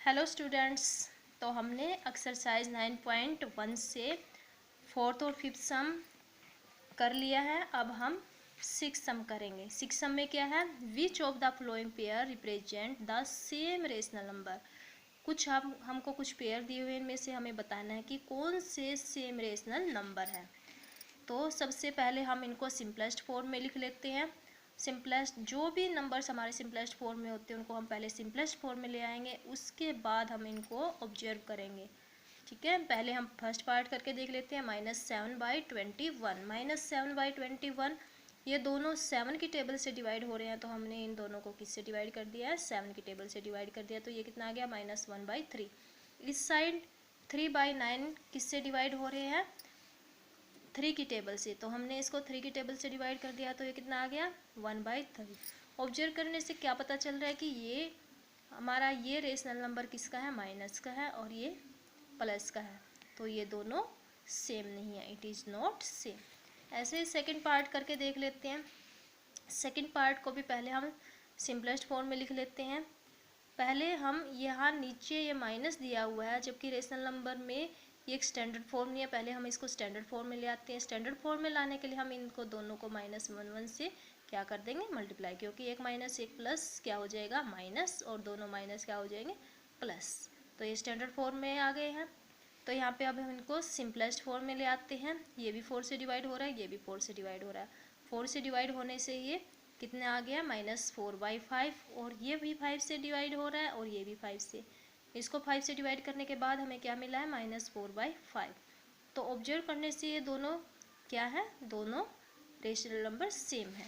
Hello students. तो हमने exercise 9.1 से फोर्थ और फिफ्थ सम कर लिया है। अब हम सिक्स सम करेंगे। सिक्स सम में क्या है, which of the flowing pair represent the same rational number. कुछ हमको कुछ पेयर दिए हुए, इनमें से हमें बताना है कि कौन से सेम रेशनल नंबर है। तो सबसे पहले हम इनको सिंपलेस्ट फॉर्म में लिख लेते हैं। सिंपलेस्ट जो भी नंबर्स हमारे सिंपलेस्ट फॉर्म में होते हैं उनको हम पहले सिंपलेस्ट फॉर्म में ले आएंगे, उसके बाद हम इनको ऑब्जर्व करेंगे। ठीक है, पहले हम फर्स्ट पार्ट करके देख लेते हैं। -7/21, -7/21 ये दोनों 7 की टेबल से डिवाइड हो रहे हैं, तो हमने इन दोनों को किससे डिवाइड कर दिया है, 7 की टेबल से डिवाइड कर दिया। तो ये कितना आ गया, -1/3। इस साइड 3/9 किससे डिवाइड हो रहे हैं, 3 की टेबल से, तो हमने इसको 3 की टेबल से डिवाइड कर दिया, तो ये कितना आ गया, 1/3। ऑब्जर्व करने से क्या पता चल रहा है कि ये हमारा ये रेशनल नंबर किसका है, माइनस का है, और ये प्लस का है। तो ये दोनों सेम नहीं है, इट इज़ नॉट सेम। ऐसे ही सेकेंड पार्ट करके देख लेते हैं। सेकेंड पार्ट को भी पहले हम सिंपलेस्ट फॉर्म में लिख लेते हैं। पहले हम यहाँ नीचे ये माइनस दिया हुआ है, जबकि रेशनल नंबर में ये एक स्टैंडर्ड फॉर्म नहीं है। पहले हम इसको स्टैंडर्ड फॉर्म में ले आते हैं। स्टैंडर्ड फॉर्म में लाने के लिए हम इनको दोनों को -1 से क्या कर देंगे, मल्टीप्लाई, क्योंकि एक माइनस एक प्लस क्या हो जाएगा, माइनस, और दोनों माइनस क्या हो जाएंगे, प्लस। तो ये स्टैंडर्ड फॉर्म में आ गए हैं। तो यहाँ पे अब हम इनको सिंपलेस्ट फॉर्म में ले आते हैं। ये भी 4 से डिवाइड हो रहा है, ये भी 4 से डिवाइड हो रहा है। 4 से डिवाइड होने से ये कितना आ गया, -4/5, और ये भी 5 से डिवाइड हो रहा है, और ये भी 5 से। इसको 5 से डिवाइड करने के बाद हमें क्या मिला है, -4/5। तो ऑब्जर्व करने से ये दोनों क्या है, दोनों रेशनल नंबर सेम है,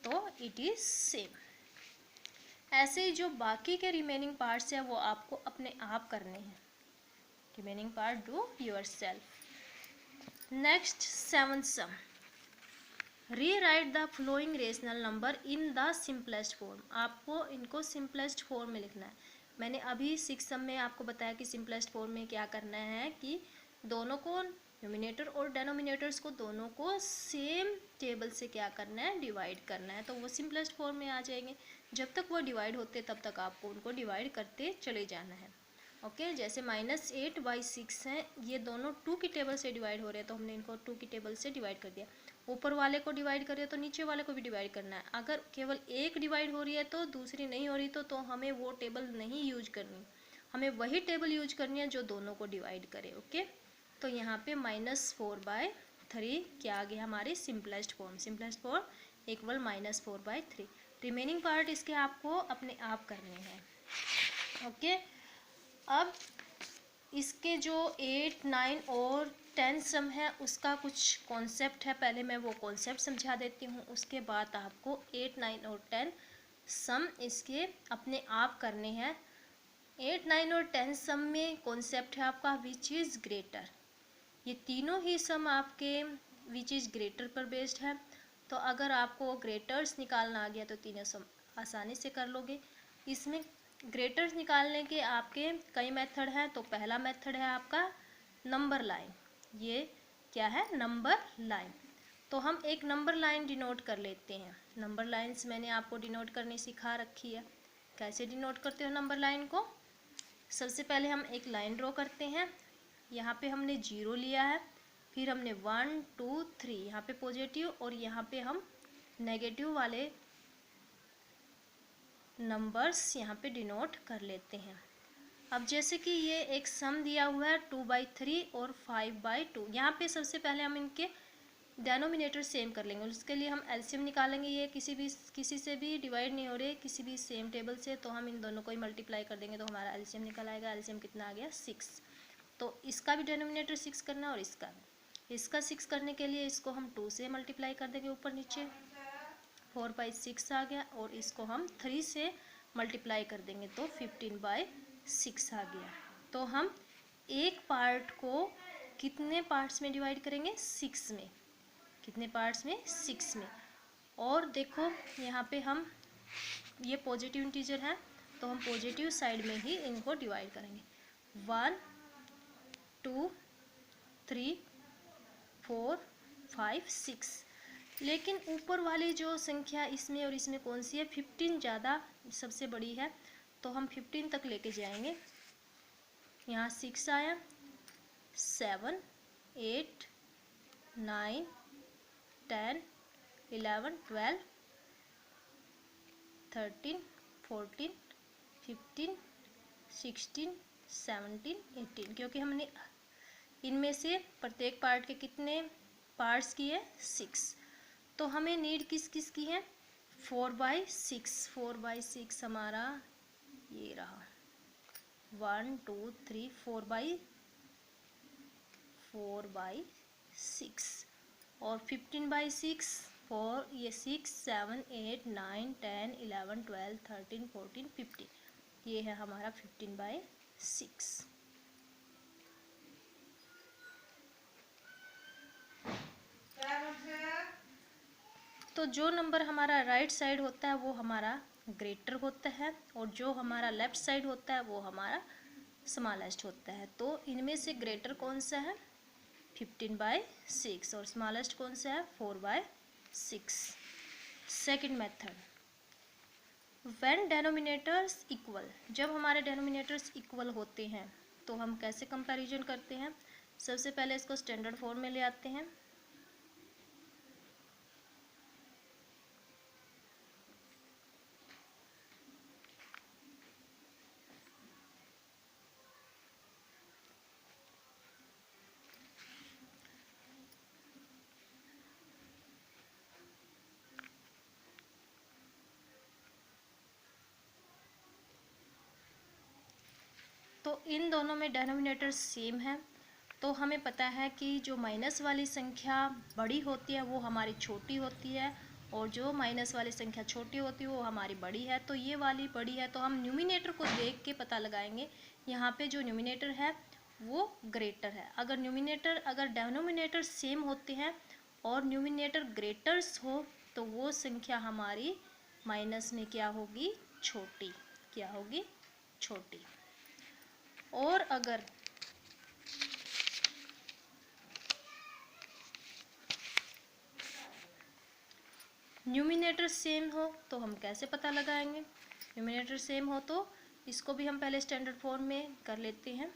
तो इट इज़ सेम। ऐसे ही जो बाकी के रिमेनिंग पार्ट्स हैं वो आपको अपने आप करने हैं। Remaining part do yourself. Next seventh sum, rewrite the following rational number in the simplest form. आपको इनको सिंपलेस्ट फॉर्म में लिखना है। मैंने अभी सिक्स सम में आपको बताया कि सिंपलेस्ट फॉर्म में क्या करना है कि दोनों को, न्यूमिनेटर और डेनोमिनेटर्स को, दोनों को सेम टेबल से क्या करना है, डिवाइड करना है, तो वो सिंपलेस्ट फॉर्म में आ जाएंगे। जब तक वो डिवाइड होते तब तक आपको उनको डिवाइड करते चले जाना है। ओके, जैसे -8/6 हैं, ये दोनों 2 की टेबल से डिवाइड हो रहे हैं, तो हमने इनको 2 की टेबल से डिवाइड कर दिया। ऊपर वाले को डिवाइड करें तो नीचे वाले को भी डिवाइड करना है। अगर केवल एक डिवाइड हो रही है तो दूसरी नहीं हो रही, तो हमें वो टेबल नहीं यूज करनी, हमें वही टेबल यूज करनी है जो दोनों को डिवाइड करे। ओके, तो यहाँ पे -4/3 क्या आ गया, हमारी simplest form. Simplest form equal -4/3। Remaining part इसके आपको अपने आप करने हैं। ओके, अब इसके जो 8, 9 और 10 सम है उसका कुछ कॉन्सेप्ट है, पहले मैं वो कॉन्सेप्ट समझा देती हूँ, उसके बाद आपको 8, 9 और 10 सम इसके अपने आप करने हैं। 8, 9 और 10 सम में कॉन्सेप्ट है आपका विच इज़ ग्रेटर। ये तीनों ही सम आपके विच इज़ ग्रेटर पर बेस्ड है। तो अगर आपको ग्रेटर्स निकालना आ गया तो तीनों सम आसानी से कर लोगे। इसमें ग्रेटर्स निकालने के आपके कई मेथड हैं। तो पहला मेथड है आपका नंबर लाइन। ये क्या है, नंबर लाइन। तो हम एक नंबर लाइन डिनोट कर लेते हैं। नंबर लाइन्स मैंने आपको डिनोट करनी सिखा रखी है। कैसे डिनोट करते हो नंबर लाइन को, सबसे पहले हम एक लाइन ड्रॉ करते हैं। यहाँ पे हमने 0 लिया है, फिर हमने 1, 2, 3 यहाँ पे पॉजिटिव, और यहाँ पे हम नेगेटिव वाले नंबर्स यहाँ पे डिनोट कर लेते हैं। अब जैसे कि ये एक सम दिया हुआ है 2/3 और 5/2। यहाँ पे सबसे पहले हम इनके डेनोमिनेटर सेम कर लेंगे। उसके लिए हम एलसीएम निकालेंगे। ये किसी से भी डिवाइड नहीं हो रहे, किसी भी सेम टेबल से, तो हम इन दोनों को ही मल्टीप्लाई कर देंगे तो हमारा एलसीएम निकल आएगा। एलसीएम कितना आ गया, 6। तो इसका भी डेनोमिनेटर 6 करना है और इसका भी। इसका 6 करने के लिए इसको हम 2 से मल्टीप्लाई कर देंगे ऊपर नीचे, 4/6 आ गया, और इसको हम 3 से मल्टीप्लाई कर देंगे तो 15/6 आ गया। तो हम एक पार्ट को कितने पार्ट्स में डिवाइड करेंगे, 6 में। कितने पार्ट्स में, 6 में। और देखो यहाँ पे हम ये पॉजिटिव इंटीजर है तो हम पॉजिटिव साइड में ही इनको डिवाइड करेंगे। 1, 2, 3, 4, 5, 6। लेकिन ऊपर वाली जो संख्या इसमें और इसमें कौन सी है, 15 ज़्यादा सबसे बड़ी है। तो हम 15 तक लेके जाएंगे। यहाँ 6 आया, 7, 8, 9, 10, 11, 12, 13, 14, 15, 16, 17, 18, क्योंकि हमने इनमें से प्रत्येक पार्ट के कितने पार्ट्स किए, 6। तो हमें नीड किस किस की है, 4/6। 4/6 हमारा ये रहा, 1 2 3 4/6। और 15/6 4, ये 6 7 8 9 10 11 12 13 14 15, ये है हमारा 15/6। तो जो नंबर हमारा राइट साइड होता है वो हमारा ग्रेटर होता है, और जो हमारा लेफ्ट साइड होता है वो हमारा स्मॉलेस्ट होता है। तो इनमें से ग्रेटर कौन सा है, 15/6, और स्मॉलेस्ट कौन सा है, 4/6। Second method, when denominators equal, जब हमारे डेनोमिनेटर्स इक्वल होते हैं तो हम कैसे कंपैरिजन करते हैं। सबसे पहले इसको स्टैंडर्ड फॉर्म में ले आते हैं। तो इन दोनों में डेनोमिनेटर सेम है, तो हमें पता है कि जो माइनस वाली संख्या बड़ी होती है वो हमारी छोटी होती है, और जो माइनस वाली संख्या छोटी होती है वो हमारी बड़ी है। तो ये वाली बड़ी है, तो हम न्यूमिनेटर को देख के पता लगाएंगे। यहाँ पे जो न्यूमिनेटर है वो ग्रेटर है। अगर डेनोमिनेटर सेम होते हैं और न्यूमिनेटर ग्रेटर्स हो तो वो संख्या हमारी माइनस में क्या होगी, छोटी, क्या होगी, छोटी। और अगर न्यूमिनेटर सेम हो तो हम कैसे पता लगाएंगे। न्यूमिनेटर सेम हो तो इसको भी हम पहले स्टैंडर्ड फॉर्म में कर लेते हैं।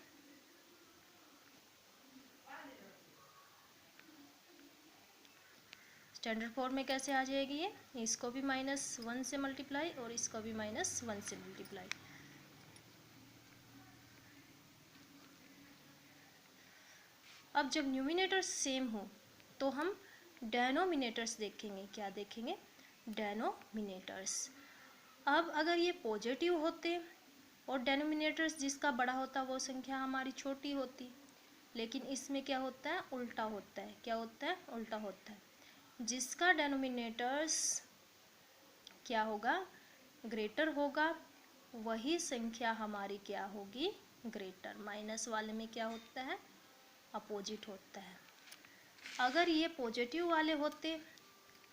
स्टैंडर्ड फॉर्म में कैसे आ जाएगी ये, इसको भी -1 से मल्टीप्लाई और इसको भी -1 से मल्टीप्लाई। अब जब न्यूमिनेटर सेम हो तो हम डेनोमिनेटर्स देखेंगे। क्या देखेंगे, डेनोमिनेटर्स। अब अगर ये पॉजिटिव होते और डेनोमिनेटर्स जिसका बड़ा होता वो संख्या हमारी छोटी होती, लेकिन इसमें क्या होता है, उल्टा होता है। क्या होता है, उल्टा होता है। जिसका डेनोमिनेटर्स क्या होगा, ग्रेटर होगा, वही संख्या हमारी क्या होगी, ग्रेटर। माइनस वाले में क्या होता है, अपोजिट होता है। अगर ये पॉजिटिव वाले होते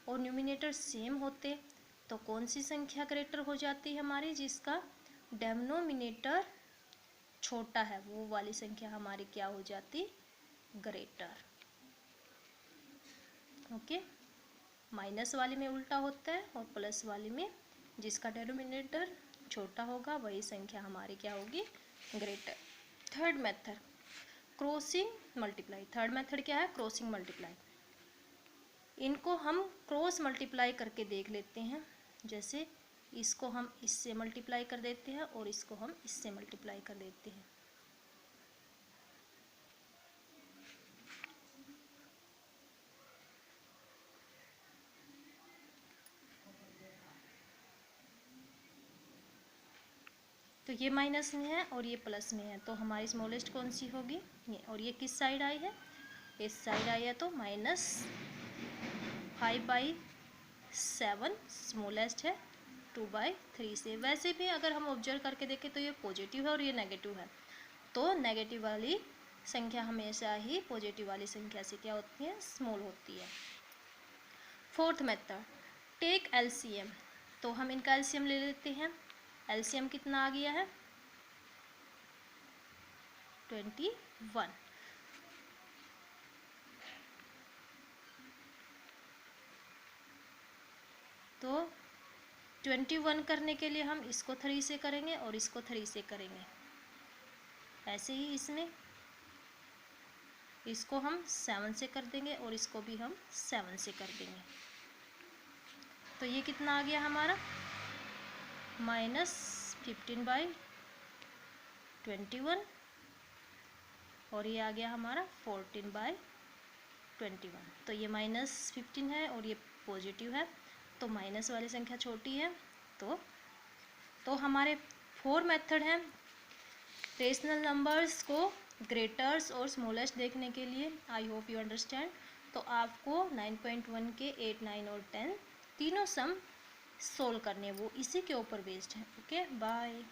और न्यूमिनेटर सेम होते तो कौन सी संख्या ग्रेटर हो जाती है हमारी, जिसका डेनोमिनेटर छोटा है, वो वाली संख्या हमारी क्या हो जाती, ग्रेटर। ओके, माइनस वाले में उल्टा होता है और प्लस वाले में जिसका डेनोमिनेटर छोटा होगा वही संख्या हमारी क्या होगी, greater. Third method, crossing multiply. Third method क्या है, क्रॉसिंग मल्टीप्लाई। इनको हम क्रॉस मल्टीप्लाई करके देख लेते हैं। जैसे इसको हम इससे मल्टीप्लाई कर देते हैं और इसको हम इससे मल्टीप्लाई कर देते हैं। तो ये माइनस में है और ये प्लस में है, तो हमारी स्मॉलेस्ट कौन सी होगी, ये। और ये किस साइड आई है, इस साइड आई है, तो -5/7 स्मॉलेस्ट है 2/3 से। वैसे भी अगर हम ऑब्जर्व करके देखें तो ये पॉजिटिव है और ये नेगेटिव है, तो नेगेटिव वाली संख्या हमेशा ही पॉजिटिव वाली संख्या से क्या होती है, स्मॉल होती है। Fourth method, take LCM. तो हम इनका एलसीएम ले लेते हैं। एलसीएम कितना आ गया है, 21। तो 21 करने के लिए हम इसको 3 से करेंगे और इसको 3 से करेंगे। ऐसे ही इसमें इसको हम 7 से कर देंगे और इसको भी हम 7 से कर देंगे। तो ये कितना आ गया हमारा, -15/21 और ये आ गया हमारा 14/21। तो ये -15 है और ये पॉजिटिव है, तो माइनस वाली संख्या छोटी है। तो हमारे 4 मेथड हैं रेशनल नंबर्स को ग्रेटर्स और स्मॉलेस्ट देखने के लिए। I hope you understand. तो आपको 9.1 के 8, 9 और 10 तीनों सम सोल्व करने, वो इसी के ऊपर बेस्ड है। Okay, bye.